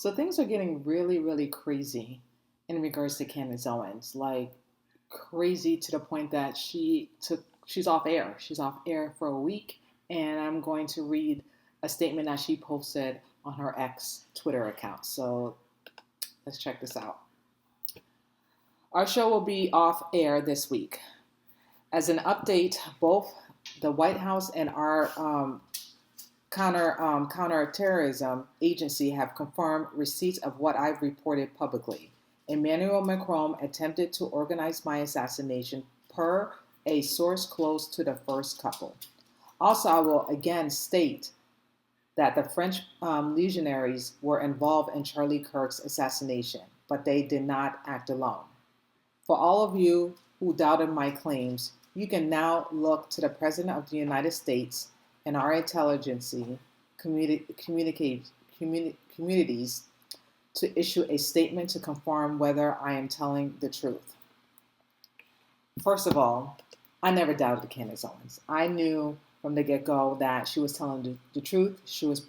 So things are getting really, really crazy in regards to Candace Owens. Like crazy to the point that she's off air. She's off air for a week, and I'm going to read a statement that she posted on her ex Twitter account. So let's check this out. Our show will be off air this week. As an update, both the White House and our counterterrorism agency have confirmed receipts of what I've reported publicly. Emmanuel Macron attempted to organize my assassination per a source close to the first couple. Also, I will again state that the French legionaries were involved in Charlie Kirk's assassination, but they did not act alone. For all of you who doubted my claims, you can now look to the President of the United States and our intelligence communities to issue a statement to confirm whether I am telling the truth. First of all, I never doubted Candace Owens. I knew from the get-go that she was telling the truth. She was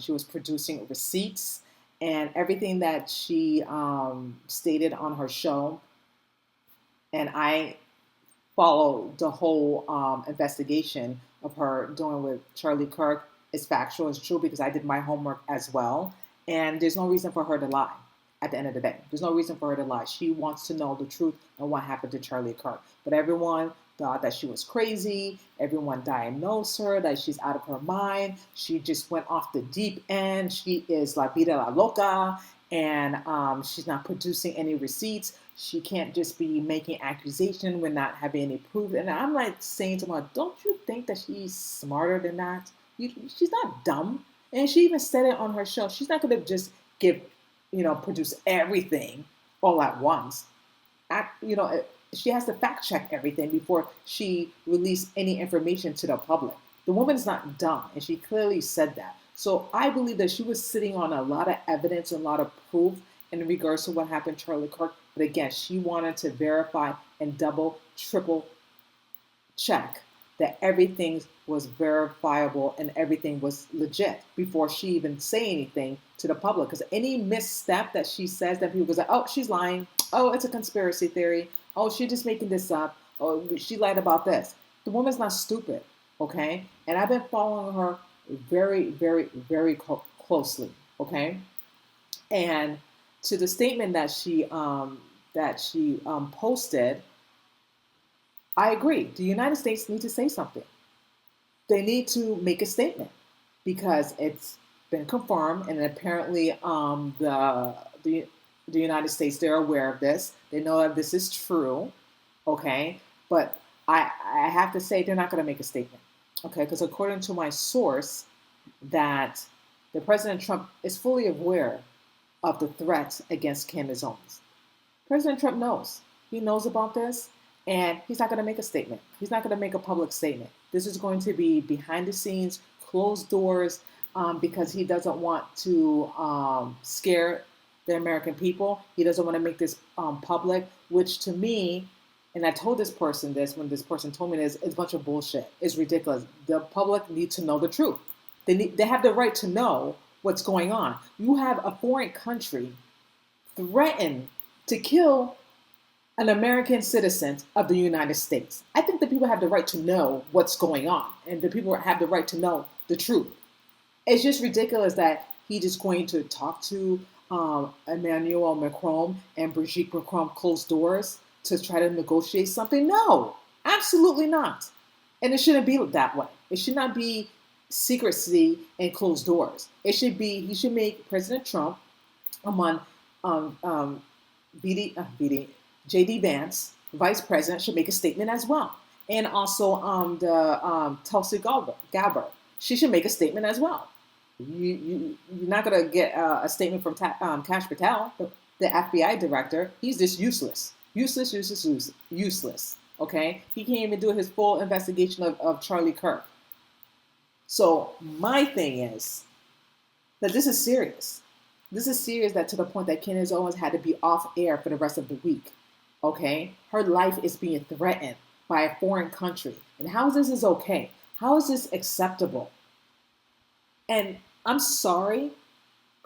she was producing receipts, and everything that she stated on her show. And I followed the whole investigation of her doing with Charlie Kirk. Is factual, it's true, because I did my homework as well. And there's no reason for her to lie at the end of the day. There's no reason for her to lie. She wants to know the truth and what happened to Charlie Kirk. But everyone thought that she was crazy. Everyone diagnosed her that she's out of her mind. She just went off the deep end. She is la vida la loca, and she's not producing any receipts. She can't just be making accusation when not having any proof. And I'm like saying to her, don't you think that she's smarter than that? She's not dumb. And she even said it on her show. She's not going to just produce everything all at once. She has to fact check everything before she released any information to the public. The woman's not dumb, and she clearly said that. So I believe that she was sitting on a lot of evidence and a lot of proof in regards to what happened to Charlie Kirk. But again, she wanted to verify and double, triple check that everything was verifiable and everything was legit before she even say anything to the public. Because any misstep that she says, that people go like, oh, she's lying. Oh, it's a conspiracy theory. Oh, she's just making this up. Oh, she lied about this. The woman's not stupid, okay? And I've been following her very, very, very closely, okay? And to the statement that she posted, I agree. The United States need to say something. They need to make a statement because it's been confirmed, and apparently the United States, they're aware of this. They know that this is true, okay? But I have to say they're not going to make a statement, okay? Because according to my source, that the President Trump is fully aware of the threat against Candace Owens. President Trump knows. He knows about this, and he's not going to make a statement. He's not going to make a public statement. This is going to be behind the scenes, closed doors, because he doesn't want to scare the American people. He doesn't want to make this public, which to me, and I told this person this when this person told me this, it's a bunch of bullshit. It's ridiculous. The public need to know the truth. They have the right to know what's going on. You have a foreign country threaten to kill an American citizen of the United States. I think the people have the right to know what's going on, and the people have the right to know the truth. It's just ridiculous that he's just going to talk to Emmanuel Macron and Brigitte Macron closed doors to try to negotiate something. No, absolutely not. And it shouldn't be that way. It should not be secrecy and closed doors. He should make President Trump among JD Vance, Vice President, should make a statement as well. And also Tulsi Gabbard, she should make a statement as well. You're not going to get a statement from Kash Patel, the FBI director. He's just useless. Useless. Okay? He can't even do his full investigation of Charlie Kirk. So my thing is that this is serious. This is serious, that to the point that Candace Owens had to be off air for the rest of the week. Okay? Her life is being threatened by a foreign country. And how is this okay? How is this acceptable? And I'm sorry,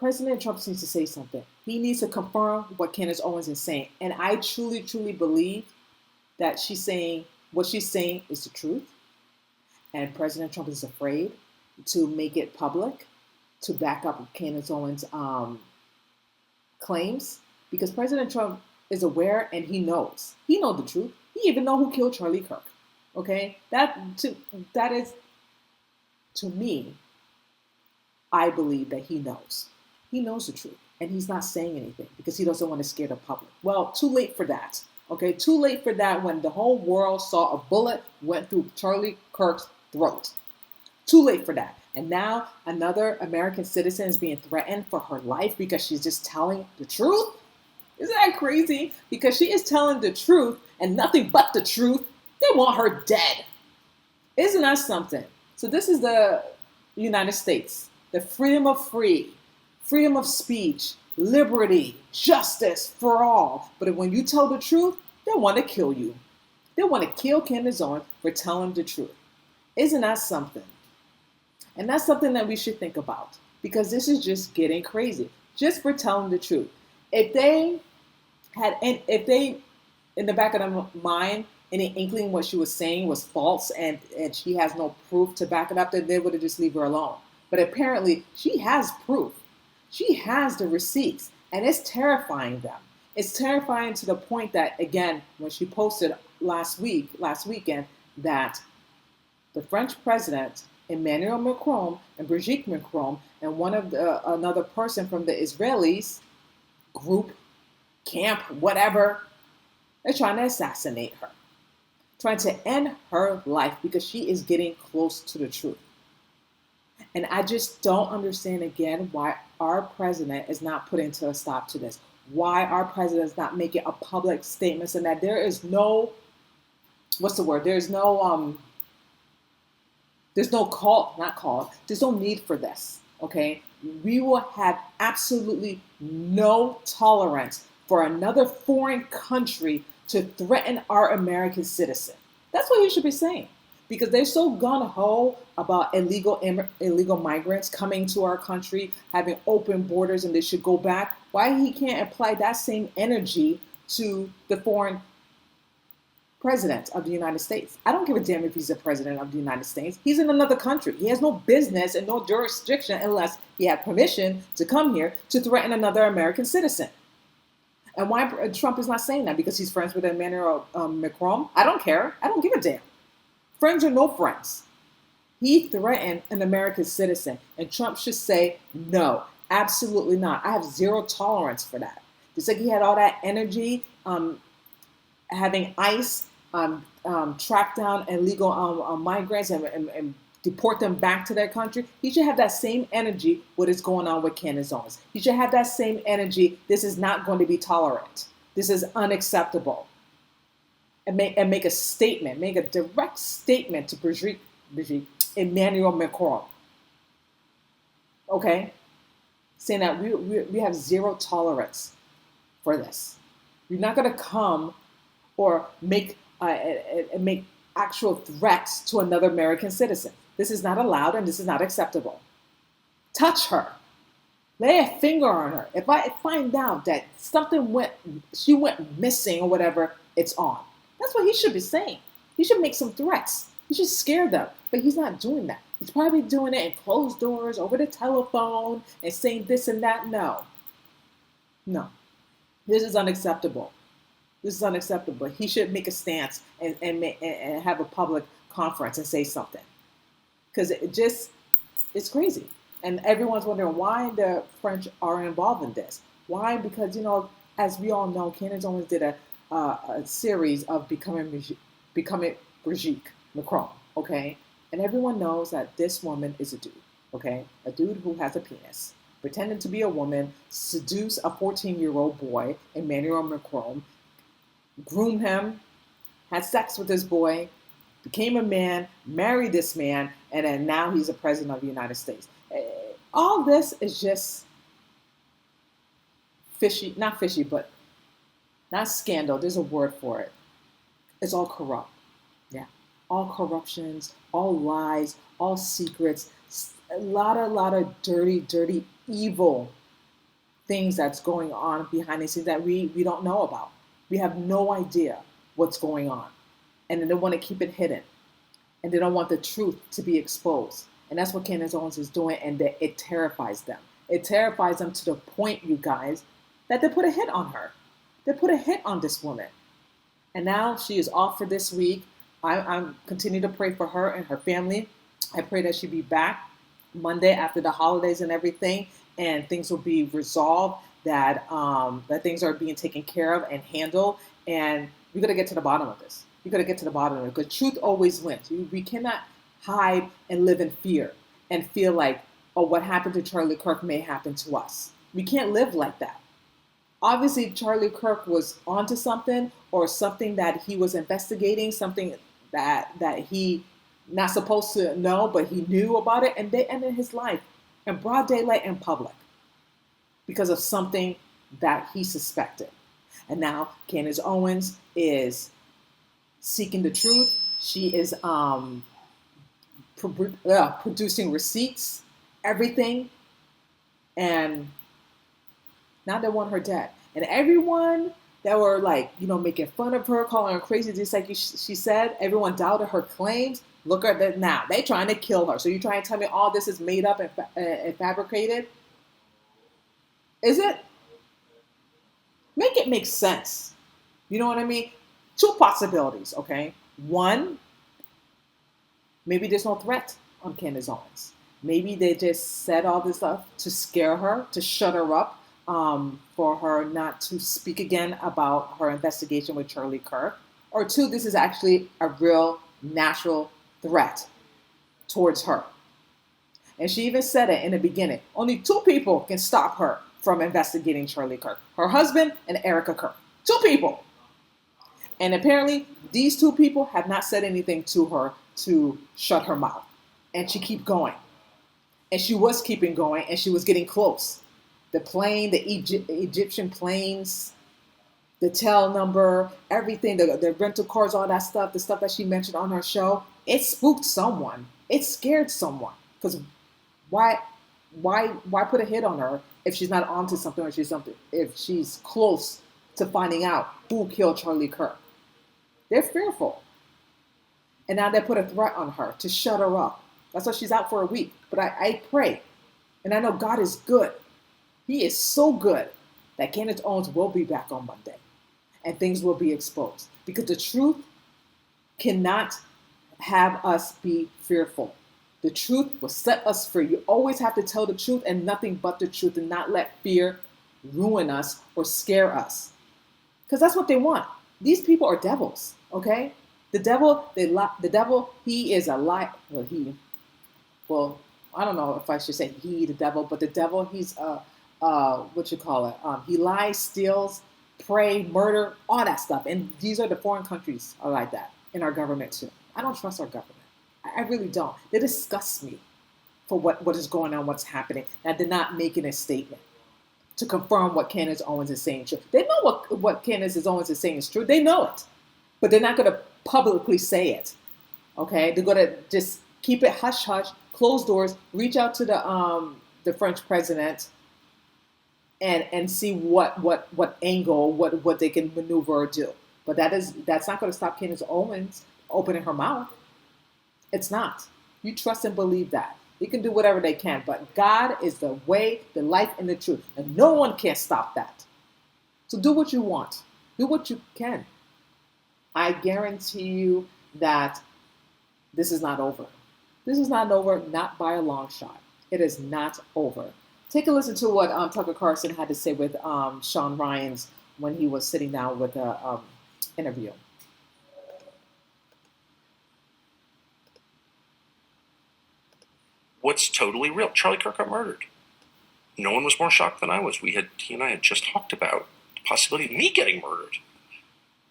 President Trump needs to say something. He needs to confirm what Candace Owens is saying. And I truly, truly believe that what she's saying is the truth. And President Trump is afraid to make it public, to back up Candace Owens' claims, because President Trump is aware and he knows. He knows the truth. He even knows who killed Charlie Kirk. Okay, that is, to me, I believe that he knows. He knows the truth, and he's not saying anything because he doesn't want to scare the public. Well, too late for that. Okay, too late for that when the whole world saw a bullet went through Charlie Kirk's throat. Too late for that. And now another American citizen is being threatened for her life because she's just telling the truth. Isn't that crazy? Because she is telling the truth and nothing but the truth. They want her dead. Isn't that something? So this is the United States. The freedom of speech, liberty, justice for all. But when you tell the truth, they want to kill you. They want to kill Candace Owens for telling the truth. Isn't that something? And that's something that we should think about, because this is just getting crazy, just for telling the truth. If they, in the back of their mind, any inkling what she was saying was false and she has no proof to back it up, then they would have just leave her alone. But apparently she has proof. She has the receipts, and it's terrifying them. It's terrifying to the point that, again, when she posted last weekend, that the French president, Emmanuel Macron, and Brigitte Macron, and another person from the Israelis group, camp, whatever, they're trying to assassinate her, trying to end her life because she is getting close to the truth. And I just don't understand, again, why our president is not putting to a stop to this. Why our president is not making a public statement saying that there is no, there's no need for this, okay? We will have absolutely no tolerance for another foreign country to threaten our American citizen. That's what he should be saying, because they're so gung-ho about illegal migrants coming to our country, having open borders, and they should go back. Why he can't apply that same energy to the foreign president of the United States? I don't give a damn if he's the president of the United States. He's in another country. He has no business and no jurisdiction unless he had permission to come here to threaten another American citizen. And why Trump is not saying that? Because he's friends with Emmanuel Macron? I don't care. I don't give a damn. Friends or no friends. He threatened an American citizen, and Trump should say, no, absolutely not. I have zero tolerance for that. Just like he had all that energy, having ICE track down illegal migrants and deport them back to their country. He should have that same energy what is going on with Candace Owens. He should have that same energy. This is not going to be tolerant. This is unacceptable. And make a statement, make a direct statement to Brigitte Emmanuel Macron. Okay? Saying that we have zero tolerance for this. You're not going to come or make actual threats to another American citizen. This is not allowed, and this is not acceptable. Touch her. Lay a finger on her. If I find out that she went missing or whatever, it's on. That's what he should be saying. He should make some threats. He should scare them, but he's not doing that. He's probably doing it in closed doors, over the telephone, and saying this and that. No. This is unacceptable. This is unacceptable. He should make a stance and have a public conference and say something. Because it's crazy. And everyone's wondering why the French are involved in this. Why? Because, as we all know, Candace Owens did a series of becoming Brigitte Macron, okay? And everyone knows that this woman is a dude, okay? A dude who has a penis, pretended to be a woman, seduce a 14-year-old boy, Emmanuel Macron, groom him, had sex with this boy, became a man, married this man, and then now he's the president of the United States. All this is just fishy, not fishy, but not scandal. There's a word for it. It's all corrupt. Yeah. All corruptions, all lies, all secrets, a lot of dirty, evil things that's going on behind the scenes that we don't know about. We have no idea what's going on. And then they want to keep it hidden. And they don't want the truth to be exposed. And that's what Candace Owens is doing, and it terrifies them. It terrifies them to the point, you guys, that they put a hit on her. They put a hit on this woman. And now she is off for this week. I'm continue to pray for her and her family. I pray that she be back Monday after the holidays and everything, and things will be resolved, that that things are being taken care of and handled. And we got to get to the bottom of this. We got to get to the bottom of it, because truth always wins. We cannot hide and live in fear and feel like, oh, what happened to Charlie Kirk may happen to us. We can't live like that. Obviously, Charlie Kirk was onto something, or something that he was investigating, something that he not supposed to know, but he knew about it, and they ended his life in broad daylight in public because of something that he suspected. And now Candace Owens is seeking the truth. She is producing receipts, everything, and now they want her dead. And everyone that were like, making fun of her, calling her crazy, just like she said, everyone doubted her claims. Look at that now. They're trying to kill her. So you're trying to tell me all this is made up and fabricated? Is it? Make it make sense. You know what I mean? Two possibilities, okay? One, maybe there's no threat on Candace Owens. Maybe they just said all this stuff to scare her, to shut her up, for her not to speak again about her investigation with Charlie Kirk. Or two, this is actually a real natural threat towards her. And she even said it in the beginning. Only two people can stop her from investigating Charlie Kirk. Her husband and Erica Kirk. Two people. And apparently, these two people have not said anything to her to shut her mouth. And she keep going. And she was keeping going, and she was getting close. The plane, the Egyptian planes, the tail number, everything, the rental cars, all that stuff, the stuff that she mentioned on her show, it spooked someone. It scared someone. Because why put a hit on her if she's not onto something, or if she's close to finding out who killed Charlie Kirk? They're fearful. And now they put a threat on her to shut her up. That's why she's out for a week. But I pray, and I know God is good. He is so good that Candace Owens will be back on Monday, and things will be exposed. Because the truth cannot have us be fearful. The truth will set us free. You always have to tell the truth and nothing but the truth, and not let fear ruin us or scare us. Because that's what they want. These people are devils, okay? The devil, he is a lie. I don't know if I should say he, the devil, but the devil, he's he lies, steals, pray, murder, all that stuff. And these are the foreign countries are like that, in our government too. I don't trust our government. I really don't. They disgust me for what is going on, what's happening. And they're not making a statement to confirm what Candace Owens is saying is true. They know what Candace Owens is saying is true. They know it. But they're not going to publicly say it. Okay? They're going to just keep it hush-hush, close doors, reach out to the French president, and see what angle, what they can maneuver or do. But that's not going to stop Candace Owens opening her mouth. It's not. You trust and believe that. They can do whatever they can, but God is the way, the life, and the truth. And no one can stop that. So do what you want. Do what you can. I guarantee you that this is not over. This is not over, not by a long shot. It is not over. Take a listen to what Tucker Carlson had to say with Sean Ryan's when he was sitting down with an interview. What's totally real? Charlie Kirk got murdered. No one was more shocked than I was. He and I had just talked about the possibility of me getting murdered.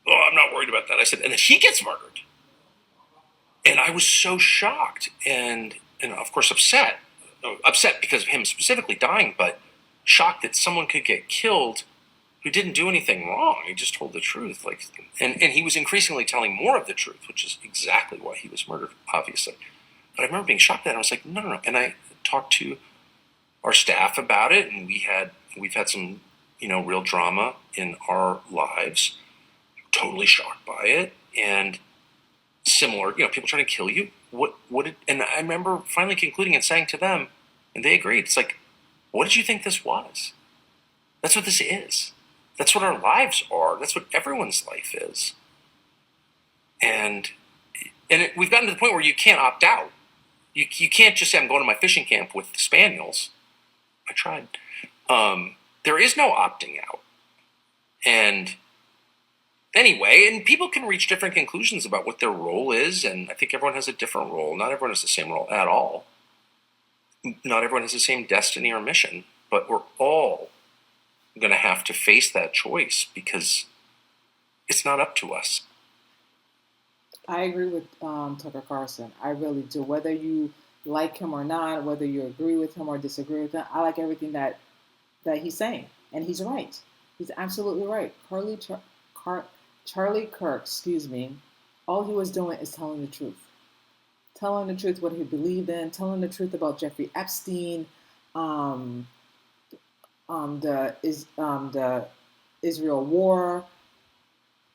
Oh, I'm not worried about that. I said, and then he gets murdered. And I was so shocked and of course upset. Upset because of him specifically dying, but shocked that someone could get killed who didn't do anything wrong. He just told the truth. And he was increasingly telling more of the truth, which is exactly why he was murdered, obviously. But I remember being shocked at that. I was like, no. And I talked to our staff about it, and we had we've had some, real drama in our lives. Totally shocked by it, and similar, people trying to kill you. And I remember finally concluding and saying to them, and they agreed. It's like, what did you think this was? That's what this is. That's what our lives are. That's what everyone's life is. And we've gotten to the point where you can't opt out. You can't just say, I'm going to my fishing camp with spaniels. I tried. There is no opting out. And anyway, and people can reach different conclusions about what their role is, and I think everyone has a different role. Not everyone has the same role at all. Not everyone has the same destiny or mission, but we're all going to have to face that choice because it's not up to us. I agree with Tucker Carlson. I really do. Whether you like him or not, whether you agree with him or disagree with him, I like everything that he's saying, and he's right. He's absolutely right. Charlie Kirk, all he was doing is telling the truth. Telling the truth what he believed in, telling the truth about Jeffrey Epstein, the Israel war,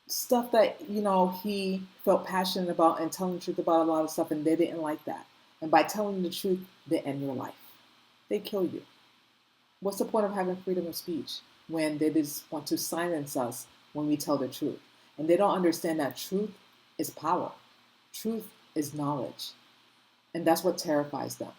stuff that he felt passionate about, and telling the truth about a lot of stuff, and they didn't like that. And by telling the truth, they end your life. They kill you. What's the point of having freedom of speech when they just want to silence us when we tell the truth? And they don't understand that truth is power. Truth is knowledge. And that's what terrifies them,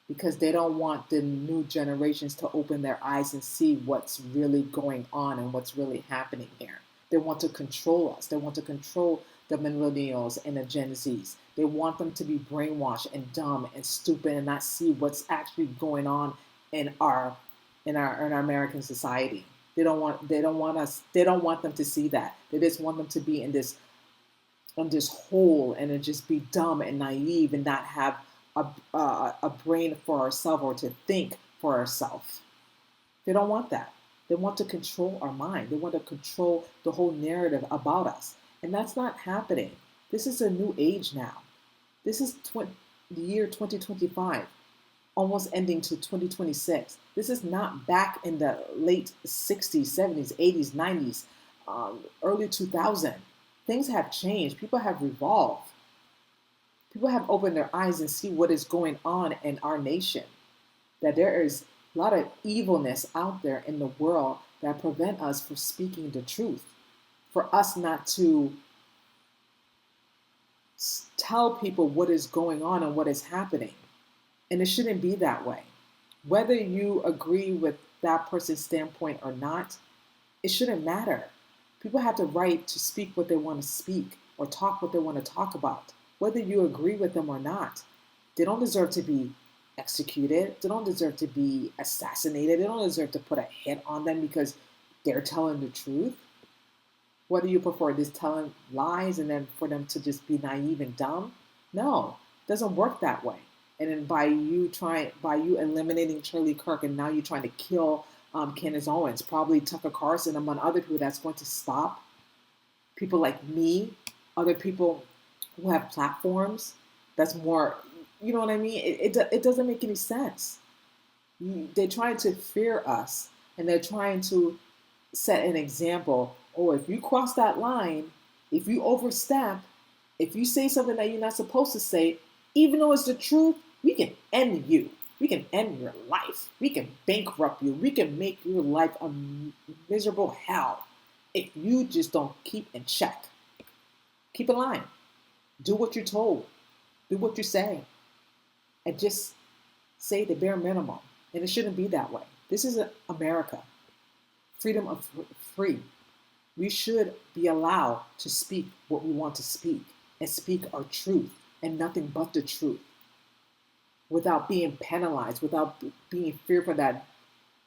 because they don't want the new generations to open their eyes and see what's really going on and what's really happening here. They want to control us. They want to control the millennials and the Gen Zs. They want them to be brainwashed and dumb and stupid and not see what's actually going on in our American society. They don't want them to see that. They just want them to be in this hole and just be dumb and naive and not have a brain for ourselves or to think for ourselves. They don't want that. They want to control our mind. They want to control the whole narrative about us. And that's not happening. This is a new age now. This is the year 2025, almost ending to 2026. This is not back in the late 60s, 70s, 80s, 90s, early 2000s. Things have changed. People have evolved. People have opened their eyes and see what is going on in our nation. That there is a lot of evilness out there in the world that prevent us from speaking the truth. For us not to tell people what is going on and what is happening. And it shouldn't be that way. Whether you agree with that person's standpoint or not, it shouldn't matter. People have the right to speak what they want to speak or talk what they want to talk about, whether you agree with them or not. They don't deserve to be executed. They don't deserve to be assassinated. They don't deserve to put a hit on them because they're telling the truth. What do you prefer, just telling lies and then for them to just be naive and dumb? No, it doesn't work that way. And then by you eliminating Charlie Kirk, and now you're trying to kill Candace Owens, probably Tucker Carlson, among other people, that's going to stop people like me, other people who have platforms. That's more, you know what I mean? It doesn't make any sense. They're trying to fear us, and they're trying to set an example. Oh, if you cross that line, if you overstep, if you say something that you're not supposed to say, even though it's the truth, we can end you. We can end your life. We can bankrupt you. We can make your life a miserable hell if you just don't keep in check. Keep in line. Do what you're told. Do what you say. And just say the bare minimum. And it shouldn't be that way. This is America. Freedom of free. We should be allowed to speak what we want to speak and speak our truth and nothing but the truth without being penalized, without being fearful that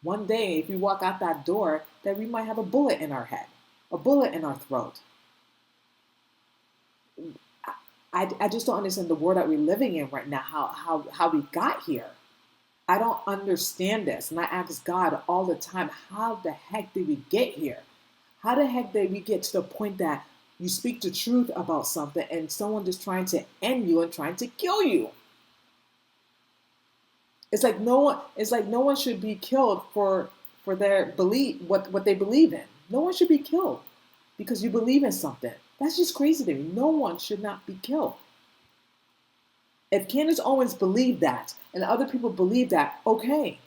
one day if we walk out that door that we might have a bullet in our head, a bullet in our throat. I just don't understand the world that we're living in right now, how we got here. I don't understand this. And I ask God all the time, how the heck did we get here? How the heck did we get to the point that you speak the truth about something and someone just trying to end you and trying to kill you? It's like no one should be killed for for their belief, what they believe in. No one should be killed because you believe in something. That's just crazy to me. No one should not be killed. If Candace Owens believed that and other people believe that, okay,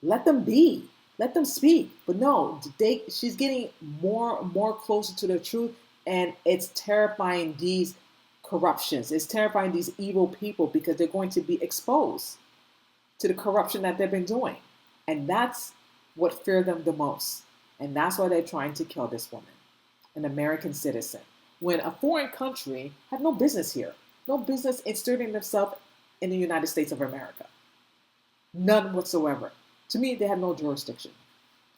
let them be. Let them speak. But no, she's getting more and more closer to the truth, and it's terrifying these corruptions. It's terrifying these evil people because they're going to be exposed to the corruption that they've been doing. And that's what fear them the most. And that's why they're trying to kill this woman, an American citizen, when a foreign country had no business here, no business inserting themselves in the United States of America. None whatsoever. To me, they have no jurisdiction.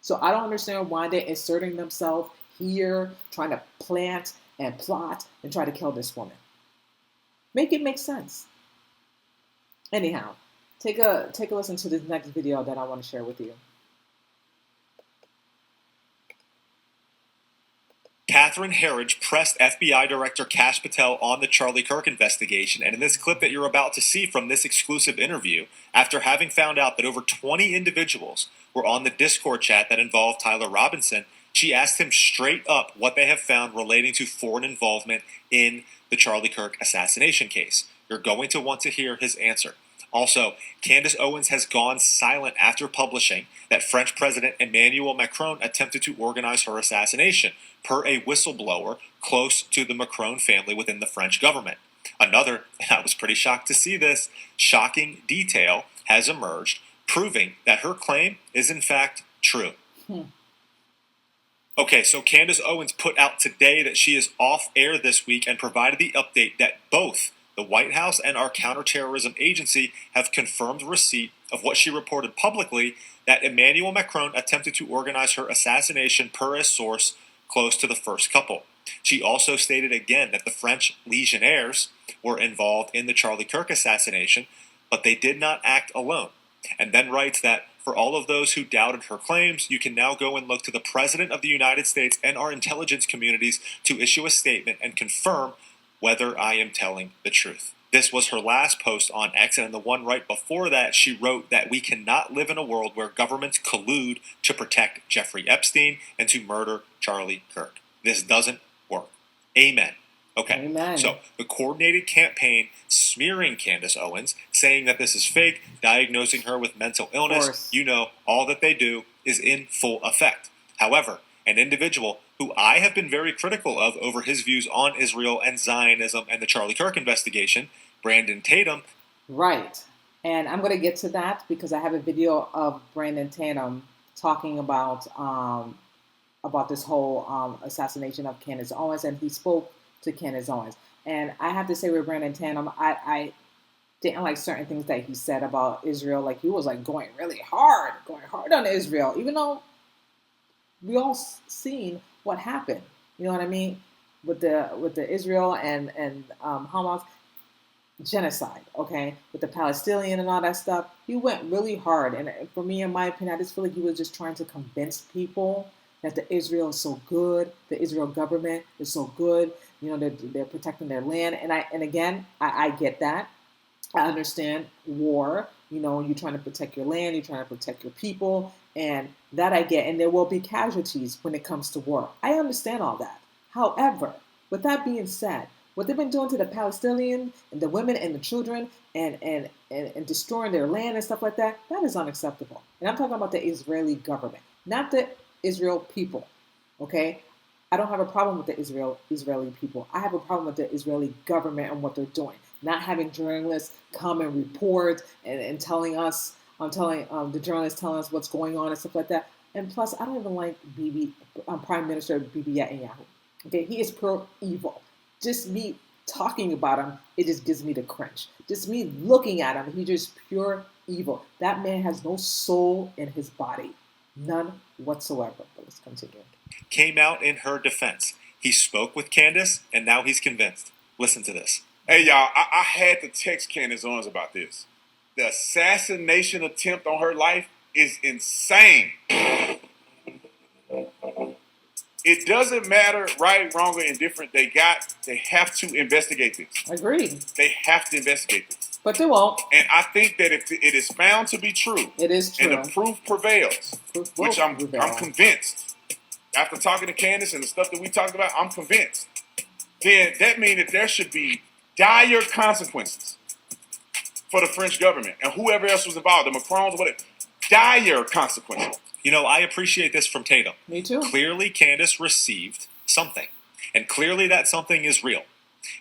So I don't understand why they're inserting themselves here, trying to plant and plot and try to kill this woman. Make it make sense. Anyhow, take a listen to this next video that I want to share with you. Catherine Herridge pressed FBI Director Kash Patel on the Charlie Kirk investigation, and in this clip that you're about to see from this exclusive interview, after having found out that over 20 individuals were on the Discord chat that involved Tyler Robinson, she asked him straight up what they have found relating to foreign involvement in the Charlie Kirk assassination case. You're going to want to hear his answer. Also, Candace Owens has gone silent after publishing that French President Emmanuel Macron attempted to organize her assassination, per a whistleblower close to the Macron family within the French government. Another, I was pretty shocked to see this, shocking detail has emerged, proving that her claim is in fact true. Okay, so Candace Owens put out today that she is off air this week and provided the update that both the White House and our counterterrorism agency have confirmed receipt of what she reported publicly, that Emmanuel Macron attempted to organize her assassination per a source close to the first couple. She also stated again that the French legionnaires were involved in the Charlie Kirk assassination, but they did not act alone. And then writes that for all of those who doubted her claims, you can now go and look to the President of the United States and our intelligence communities to issue a statement and confirm whether I am telling the truth. This was her last post on X, and in the one right before that, she wrote that we cannot live in a world where governments collude to protect Jeffrey Epstein and to murder Charlie Kirk. This doesn't work. Amen. Okay, Amen. So the coordinated campaign smearing Candace Owens, saying that this is fake, diagnosing her with mental illness, all that they do is in full effect. However, an individual who I have been very critical of over his views on Israel and Zionism and the Charlie Kirk investigation, Brandon Tatum. Right. And I'm going to get to that because I have a video of Brandon Tatum talking about this whole assassination of Candace Owens, and he spoke to Candace Owens. And I have to say with Brandon Tatum, I didn't like certain things that he said about Israel. Like he was like going hard on Israel, even though we all seen what happened. You know what I mean? With the Israel and Hamas genocide, okay? With the Palestinian and all that stuff. He went really hard. And for me, in my opinion, I just feel like he was just trying to convince people that the Israel is so good, the Israel government is so good, they're protecting their land. And again, I get that. I understand war, you're trying to protect your land, you're trying to protect your people, and that I get. And there will be casualties when it comes to war. I understand all that. However, with that being said, what they've been doing to the Palestinians and the women and the children and destroying their land and stuff like that, that is unacceptable. And I'm talking about the Israeli government, not the Israel people, okay? I don't have a problem with the Israeli people. I have a problem with the Israeli government and what they're doing. Not having journalists come and report and telling us, the journalists telling us what's going on and stuff like that. And plus, I don't even like Prime Minister Bibi Netanyahu. Okay, he is pure evil. Just me talking about him, it just gives me the cringe. Just me looking at him, he's just pure evil. That man has no soul in his body. None whatsoever. But let's continue. Came out in her defense. He spoke with Candace, and now he's convinced. Listen to this. Hey, y'all, I had to text Candace Owens about this. The assassination attempt on her life is insane. It doesn't matter right, wrong, or indifferent. They have to investigate this. Agreed. They have to investigate this. But they won't. And I think that if it is found to be true, It is true. and the proof prevails, Proof which will I'm prevail. convinced, after talking to Candace and the stuff that we talked about, I'm convinced, then that means that there should be dire consequences for the French government and whoever else was involved, the Macrons, whatever. Dire consequences. You know, I appreciate this from Tatum. Me too. Clearly, Candace received something, and clearly that something is real.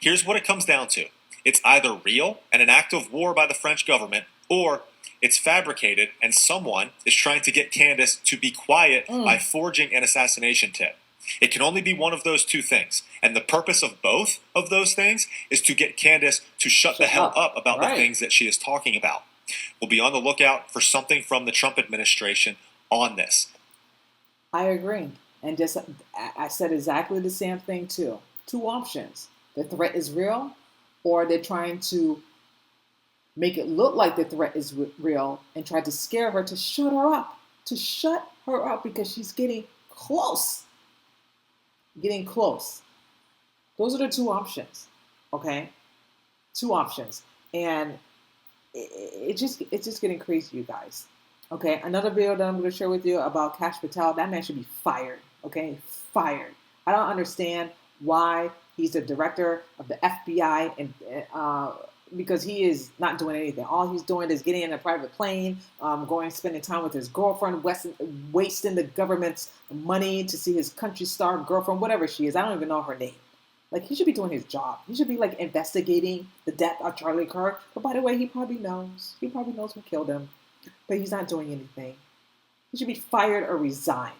Here's what it comes down to. It's either real and an act of war by the French government, or it's fabricated and someone is trying to get Candace to be quiet by forging an assassination tip. It can only be one of those two things. And the purpose of both of those things is to get Candace to shut the hell up about the things that she is talking about. We'll be on the lookout for something from the Trump administration on this. I agree. And just I said exactly the same thing too. Two options. The threat is real, or they're trying to make it look like the threat is real and try to scare her to shut her up. To shut her up because she's getting close. Getting close. Those are the two options. Okay? Two options. And it's just getting crazy, you guys. Okay, another video that I'm going to share with you about Kash Patel, that man should be fired. Okay, fired. I don't understand why he's the director of the FBI and because he is not doing anything. All he's doing is getting in a private plane, going spending time with his girlfriend, wasting the government's money to see his country star girlfriend, whatever she is. I don't even know her name. Like, he should be doing his job. He should be, like, investigating the death of Charlie Kirk. But by the way, he probably knows. He probably knows who killed him. But he's not doing anything. He should be fired or resign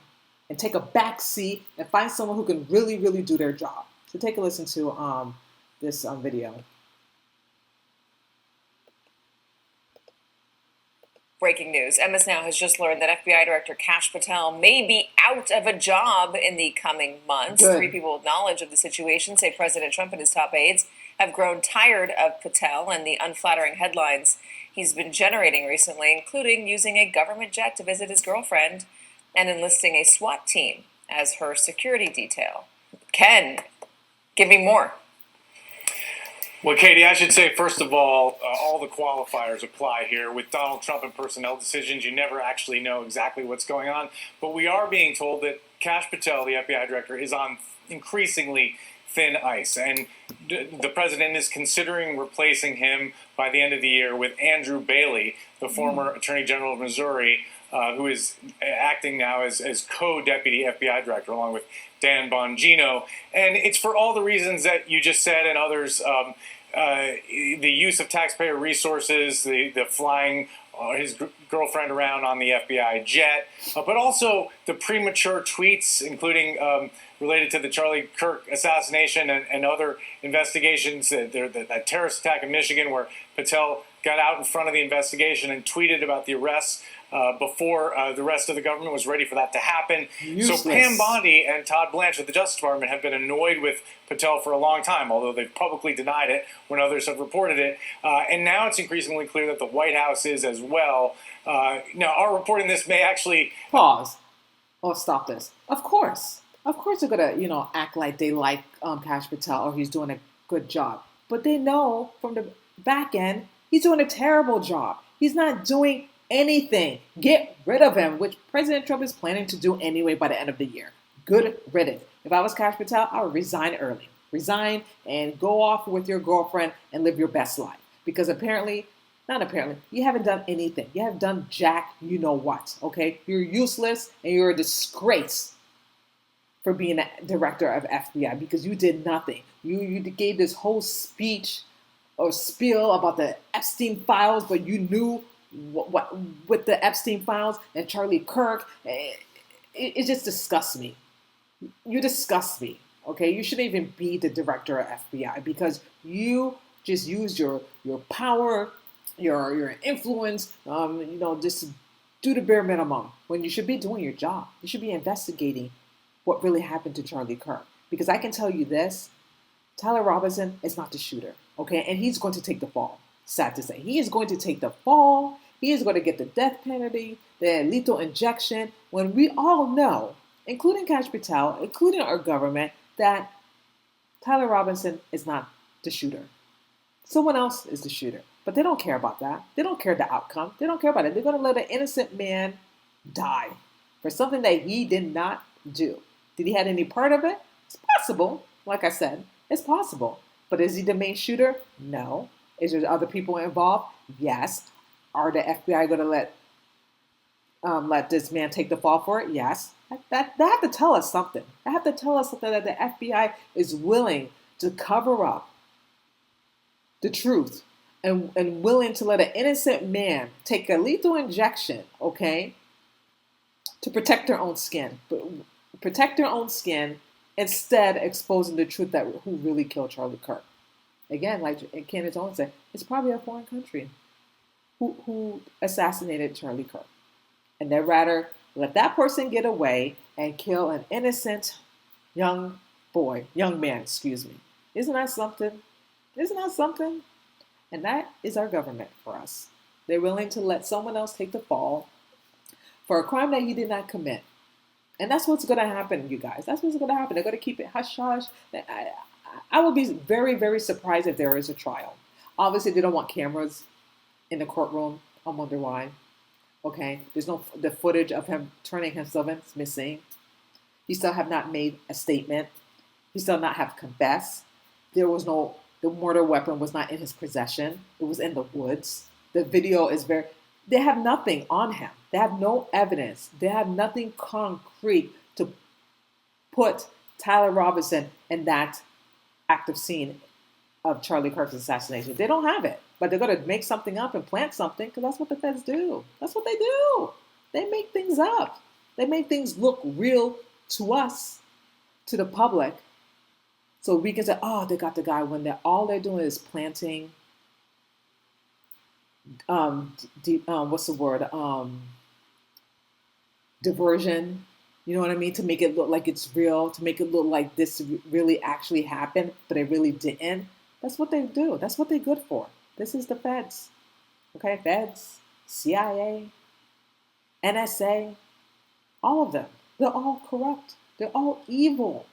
and take a back seat and find someone who can really, really do their job. So take a listen to this video. Breaking news. MS Now has just learned that FBI Director Kash Patel may be out of a job in the coming months. Good. 3 people with knowledge of the situation say President Trump and his top aides have grown tired of Patel and the unflattering headlines he's been generating recently, including using a government jet to visit his girlfriend and enlisting a SWAT team as her security detail. Ken, give me more. Well, Katie, I should say, first of all the qualifiers apply here. With Donald Trump and personnel decisions, you never actually know exactly what's going on. But we are being told that Kash Patel, the FBI director, is on increasingly thin ice. And the president is considering replacing him by the end of the year with Andrew Bailey, the former Attorney General of Missouri, who is acting now as co-deputy FBI director, along with Dan Bongino. And it's for all the reasons that you just said and others. The use of taxpayer resources, the flying his girlfriend around on the FBI jet, but also the premature tweets, including related to the Charlie Kirk assassination and other investigations, that terrorist attack in Michigan where Patel got out in front of the investigation and tweeted about the arrests before the rest of the government was ready for that to happen. Useless. So Pam Bondi and Todd Blanche at the Justice Department have been annoyed with Patel for a long time, although they've publicly denied it when others have reported it. And now it's increasingly clear that the White House is as well. Now, our reporting this may actually... Pause. Oh, stop this. Of course. Of course they're going to, act like they like Kash Patel or he's doing a good job. But they know from the back end, he's doing a terrible job. He's not doing anything. Get rid of him, which President Trump is planning to do anyway by the end of the year. Good riddance. If I was Kash Patel, I would resign early. Resign and go off with your girlfriend and live your best life. Because you haven't done anything. You haven't done jack you know what, okay? You're useless and you're a disgrace for being a director of FBI because you did nothing. You gave this whole speech or spiel about the Epstein files, but you knew what with the Epstein files and Charlie Kirk. It just disgusts me. You disgust me, okay? You shouldn't even be the director of FBI because you just used your power, your influence, just to do the bare minimum when you should be doing your job. You should be investigating what really happened to Charlie Kirk. Because I can tell you this, Tyler Robinson is not the shooter, okay? And he's going to take the fall, sad to say. He is going to take the fall. He is going to get the death penalty, the lethal injection, when we all know, including Kash Patel, including our government, that Tyler Robinson is not the shooter. Someone else is the shooter. But they don't care about that. They don't care the outcome. They don't care about it. They're going to let an innocent man die for something that he did not do. Did he have any part of it? It's possible. Like I said, it's possible. But is he the main shooter? No. Is there other people involved? Yes. Are the FBI going to let this man take the fall for it? Yes. They have to tell us something. They have to tell us something that the FBI is willing to cover up the truth and willing to let an innocent man take a lethal injection, okay, to protect their own skin. Protect their own skin, instead exposing the truth that who really killed Charlie Kirk. Again, like Candace Owens said, it's probably a foreign country who assassinated Charlie Kirk. And they'd rather let that person get away and kill an innocent young man, excuse me. Isn't that something? Isn't that something? And that is our government for us. They're willing to let someone else take the fall for a crime that he did not commit. And that's what's going to happen, you guys. That's what's going to happen. They're going to keep it hush-hush. I would be very, very surprised if there is a trial. Obviously, they don't want cameras in the courtroom. I wonder why. Okay, there's no the footage of him turning himself in is missing. He still have not made a statement. He still not have confessed. The mortar weapon was not in his possession. It was in the woods. The video is they have nothing on him. They have no evidence. They have nothing concrete to put Tyler Robinson in that active scene of Charlie Kirk's assassination. They don't have it, but they're going to make something up and plant something because that's what the feds do. That's what they do. They make things up. They make things look real to us, to the public, so we can say, oh, they got the guy, when all they're doing is planting, what's the word? Diversion. You know what I mean? To make it look like it's real, to make it look like this really actually happened, but it really didn't. That's what they do. That's what they're good for. This is the feds. Okay, feds, CIA, NSA, all of them. They're all corrupt. They're all evil.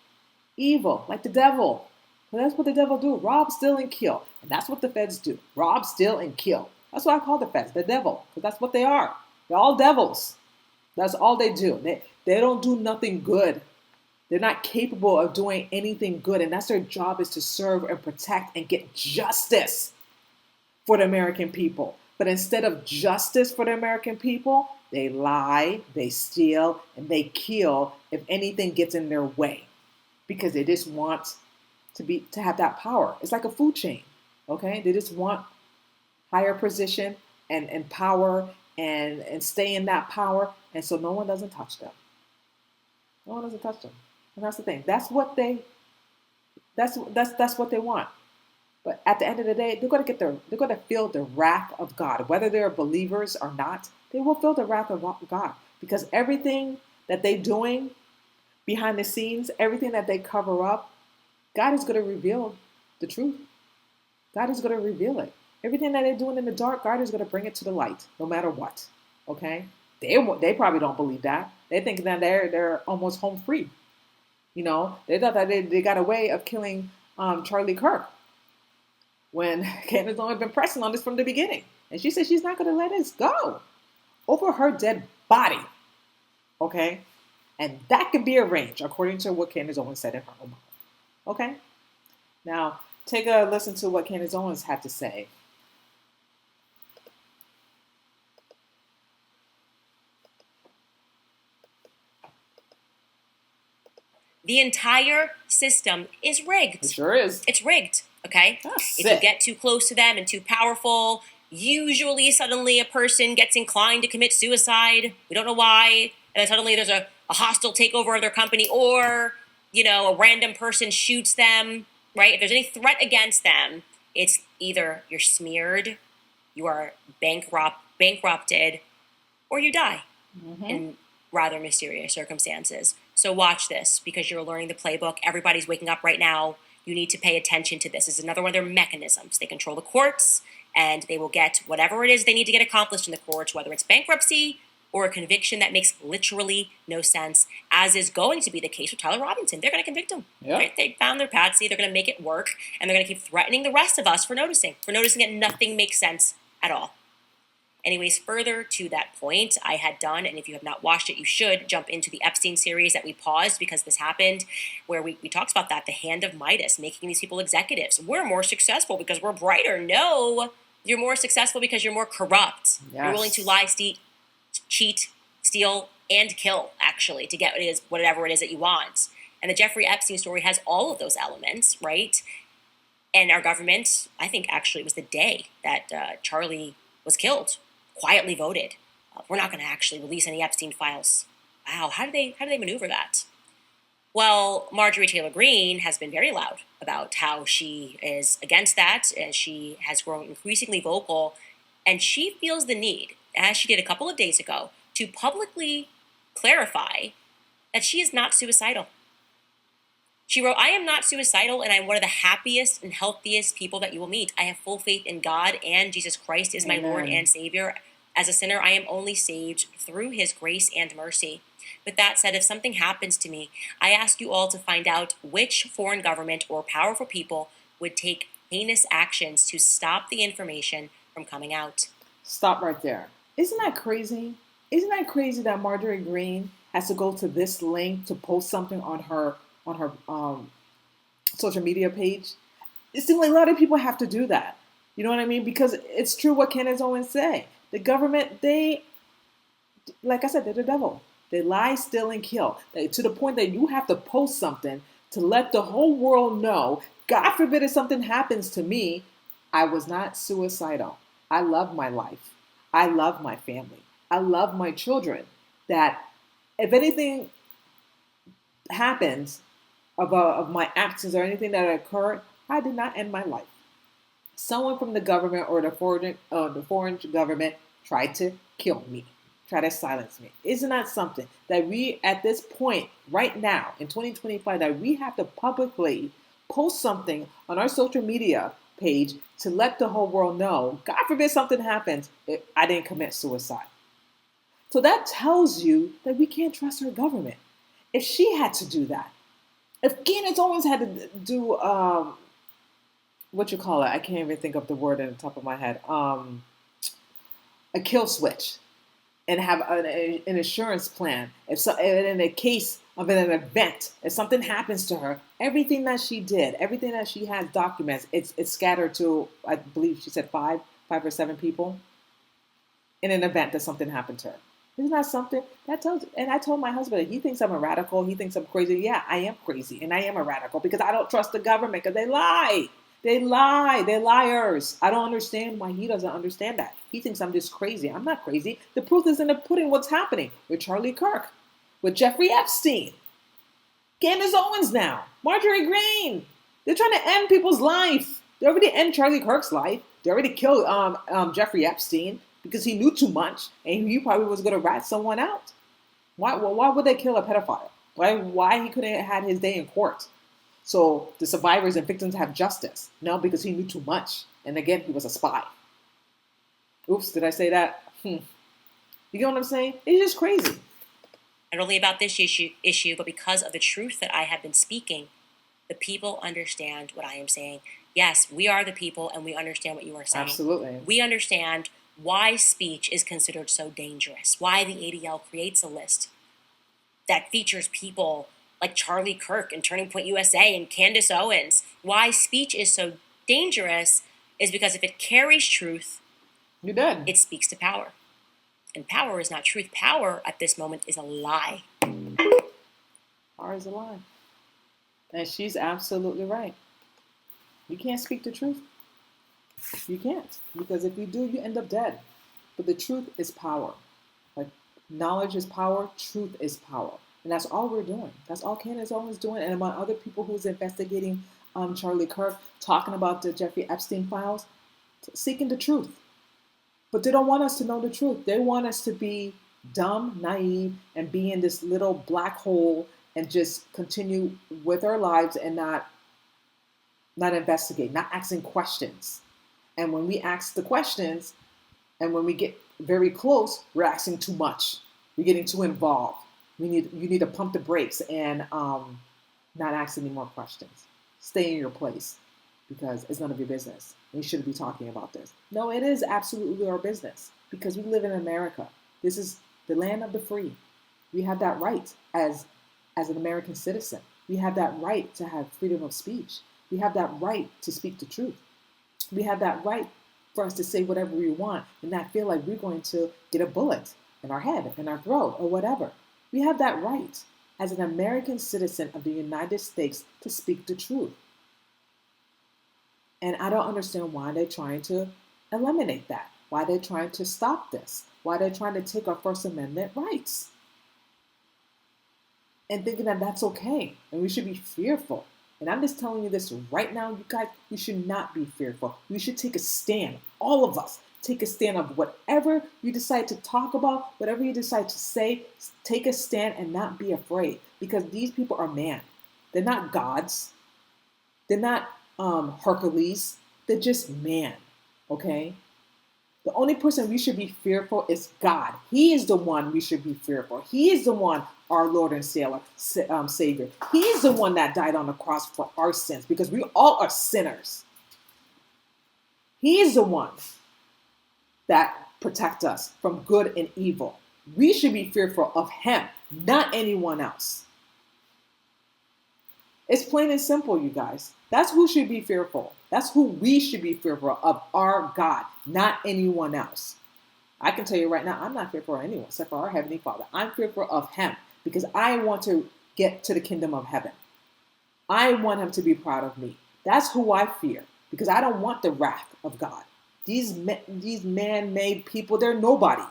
Evil, like the devil. Well, that's what the devil do. Rob, steal, and kill. And that's what the feds do. Rob, steal, and kill. That's what I call the feds, the devil, because that's what they are. They're all devils. That's all they do. They don't do nothing good. They're not capable of doing anything good. And that's their job, is to serve and protect and get justice for the American people. But instead of justice for the American people, they lie, they steal, and they kill if anything gets in their way, because they just want to have that power. It's like a food chain, okay? They just want higher position and power and stay in that power, and so no one doesn't touch them. No one doesn't touch them, and that's the thing. That's what they want. But at the end of the day, they're going to feel the wrath of God, whether they're believers or not. They will feel the wrath of God, because everything that they're doing behind the scenes, everything that they cover up, God is going to reveal the truth. God is going to reveal it. Everything that they're doing in the dark, God is going to bring it to the light, no matter what. Okay? They probably don't believe that. They think that they're almost home free. You know, they thought that they got a way of killing Charlie Kirk, when Candace Owens been pressing on this from the beginning. And she said she's not going to let this go over her dead body. Okay? And that can be arranged, according to what Candace Owens said in her own mouth. Okay? Now, take a listen to what Candace Owens had to say. The entire system is rigged. It sure is. It's rigged, okay? That's if you get too close to them and too powerful, usually suddenly a person gets inclined to commit suicide. We don't know why. And then suddenly there's a hostile takeover of their company, or, you know, a random person shoots them, right? If there's any threat against them, it's either you're smeared, you are bankrupted, or you die in rather mysterious circumstances. So watch this, because you're learning the playbook. Everybody's waking up right now. You need to pay attention to this. This is another one of their mechanisms. They control the courts, and they will get whatever it is they need to get accomplished in the courts, whether it's bankruptcy, or a conviction that makes literally no sense, as is going to be the case with Tyler Robinson. They're going to convict him. Yep. Right? They found their patsy. They're going to make it work, and they're going to keep threatening the rest of us for noticing that nothing makes sense at all. Anyways, further to that point, I had done, and if you have not watched it, you should jump into the Epstein series that we paused because this happened, where we talked about that, the hand of Midas, making these people executives. We're more successful because we're brighter. No, you're more successful because you're more corrupt. Yes. You're willing to lie, cheat, steal, and kill, actually, to get whatever it is that you want. And the Jeffrey Epstein story has all of those elements, right? And our government, I think actually it was the day that Charlie was killed, quietly voted. We're not going to actually release any Epstein files. Wow, how did they maneuver that? Well, Marjorie Taylor Greene has been very loud about how she is against that, and she has grown increasingly vocal, and she feels the need, as she did a couple of days ago, to publicly clarify that she is not suicidal. She wrote, "I am not suicidal, and I'm one of the happiest and healthiest people that you will meet. I have full faith in God, and Jesus Christ is my Amen. Lord and Savior. As a sinner, I am only saved through his grace and mercy. With that said, if something happens to me, I ask you all to find out which foreign government or powerful people would take heinous actions to stop the information from coming out." Stop right there. Isn't that crazy? Isn't that crazy that Marjorie Greene has to go to this link to post something on her social media page? It seems like a lot of people have to do that. You know what I mean? Because it's true what Candace Owens say. The government, like I said, they're the devil. They lie, steal, and kill. To the point that you have to post something to let the whole world know, God forbid if something happens to me, I was not suicidal. I love my life. I love my family. I love my children. That if anything happens of my actions or anything that occurred, I did not end my life. Someone from the government or the foreign government tried to kill me, try to silence me. Isn't that something that we, at this point, right now, in 2025, that we have to publicly post something on our social media page to let the whole world know, God forbid something happens, I didn't commit suicide. So that tells you that we can't trust our government. If she had to do that, if Candace Owens had to do, I can't even think of the word on the top of my head, a kill switch, and have an insurance plan. In a case of an event, if something happens to her, everything that she did, everything that she has documents, it's scattered to, I believe she said five or seven people in an event that something happened to her. Isn't that something? That tells. And I told my husband, he thinks I'm a radical. He thinks I'm crazy. Yeah, I am crazy, and I am a radical because I don't trust the government because they lie. They lie. They're liars. I don't understand why he doesn't understand that. He thinks I'm just crazy. I'm not crazy. The proof is in the pudding. What's happening with Charlie Kirk, with Jeffrey Epstein, Candace Owens now, Marjorie Greene. They're trying to end people's life. They already end Charlie Kirk's life. They already killed Jeffrey Epstein because he knew too much and he probably was going to rat someone out. Why would they kill a pedophile? Why he couldn't have had his day in court? So the survivors and victims have justice. No, because he knew too much. And again, he was a spy. Oops, did I say that? You get what I'm saying? It's just crazy. Not only about this issue, but because of the truth that I have been speaking, the people understand what I am saying. Yes, we are the people, and we understand what you are saying. Absolutely. We understand why speech is considered so dangerous, why the ADL creates a list that features people like Charlie Kirk and Turning Point USA and Candace Owens. Why speech is so dangerous is because if it carries truth, You're dead. it speaks to power. And power is not truth. Power at this moment is a lie. Power is a lie. And she's absolutely right. You can't speak the truth. You can't. Because if you do, you end up dead. But the truth is power. Like, knowledge is power, truth is power. And that's all we're doing. That's all Candace Owens is doing. And among other people who's investigating Charlie Kirk, talking about the Jeffrey Epstein files, seeking the truth. But they don't want us to know the truth. They want us to be dumb, naive, and be in this little black hole and just continue with our lives and not investigate, not asking questions. And when we ask the questions, and when we get very close, we're asking too much. We're getting too involved. You need to pump the brakes and not ask any more questions. Stay in your place because it's none of your business. We shouldn't be talking about this. No, it is absolutely our business because we live in America. This is the land of the free. We have that right as an American citizen. We have that right to have freedom of speech. We have that right to speak the truth. We have that right for us to say whatever we want and not feel like we're going to get a bullet in our head, in our throat, or whatever. We have that right as an American citizen of the United States to speak the truth. And I don't understand why they're trying to eliminate that, why they're trying to stop this, why they're trying to take our First Amendment rights. And thinking that that's okay, and we should be fearful. And I'm just telling you this right now, you guys, you should not be fearful. We should take a stand, all of us, take a stand of whatever you decide to talk about, whatever you decide to say, take a stand and not be afraid. Because these people are man. They're not gods. They're not Hercules. They're just man, okay? The only person we should be fearful is God. He is the one we should be fearful. He is the one, our Lord and Savior. He is the one that died on the cross for our sins because we all are sinners. He is the one that protects us from good and evil. We should be fearful of him, not anyone else. It's plain and simple, you guys. That's who should be fearful. That's who we should be fearful of, our God, not anyone else. I can tell you right now, I'm not fearful of anyone except for our Heavenly Father. I'm fearful of him because I want to get to the kingdom of heaven. I want him to be proud of me. That's who I fear because I don't want the wrath of God. These man-made people, they're nobody.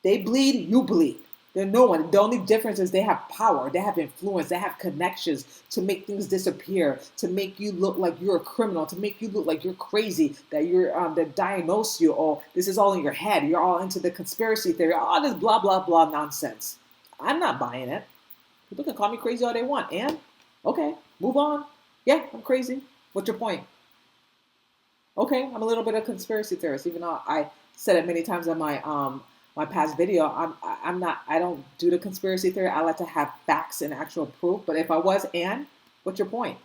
They bleed, you bleed. They're no one. The only difference is they have power, they have influence, they have connections to make things disappear, to make you look like you're a criminal, to make you look like you're crazy, that you're that diagnose you, or this is all in your head. You're all into the conspiracy theory, all this blah, blah, blah nonsense. I'm not buying it. People can call me crazy all they want. And, okay, move on. Yeah, I'm crazy. What's your point? Okay, I'm a little bit of a conspiracy theorist, even though I said it many times in my past video. I don't do the conspiracy theory. I like to have facts and actual proof. But if I was, and what's your point?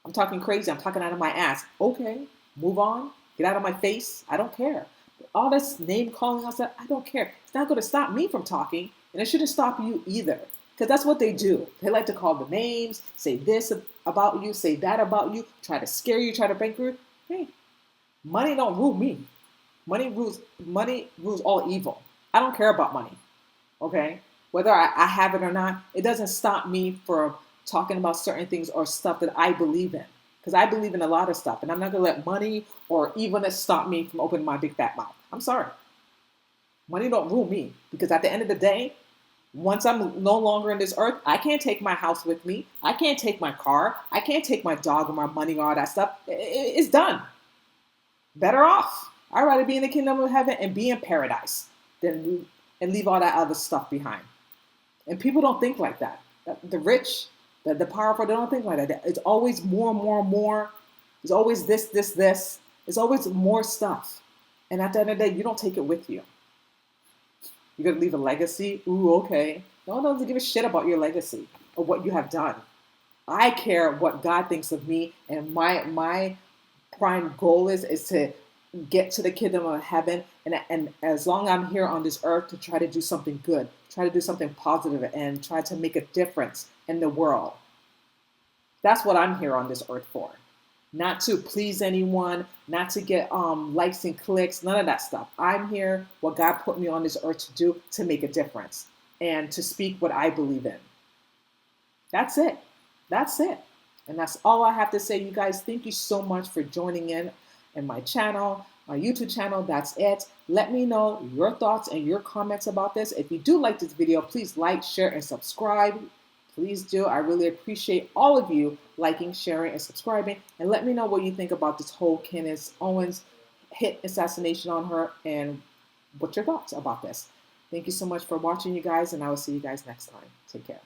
I'm talking crazy. I'm talking out of my ass. Okay, move on. Get out of my face. I don't care. All this name calling outside, I don't care. It's not going to stop me from talking, and it shouldn't stop you either. Because that's what they do. They like to call the names, say this about you, say that about you, try to scare you, try to bankrupt you. Hey, money don't rule me. Money rules all evil. I don't care about money, okay? Whether I have it or not, it doesn't stop me from talking about certain things or stuff that I believe in. Because I believe in a lot of stuff, and I'm not going to let money or evilness stop me from opening my big fat mouth. I'm sorry. Money don't rule me, because at the end of the day, once I'm no longer in this earth, I can't take my house with me. I can't take my car. I can't take my dog or my money or all that stuff. It's done. Better off. I'd rather be in the kingdom of heaven and be in paradise and leave all that other stuff behind. And people don't think like that. The rich, the powerful, they don't think like that. It's always more and more and more. It's always this. It's always more stuff. And at the end of the day, you don't take it with you. You're going to leave a legacy? Ooh, okay. No one doesn't give a shit about your legacy or what you have done. I care what God thinks of me, and my prime goal is to get to the kingdom of heaven, and as long as I'm here on this earth, to try to do something good, try to do something positive, and try to make a difference in the world. That's what I'm here on this earth for. Not to please anyone, not to get likes and clicks, none of that stuff. I'm here, what God put me on this earth to do, to make a difference and to speak what I believe in. That's it. That's it. And that's all I have to say, you guys. Thank you so much for joining in my channel, my YouTube channel. That's it. Let me know your thoughts and your comments about this. If you do like this video, please like, share, and subscribe. Please do. I really appreciate all of you liking, sharing, and subscribing. And let me know what you think about this whole Candace Owens hit assassination on her, and what's your thoughts about this. Thank you so much for watching, you guys, and I will see you guys next time. Take care.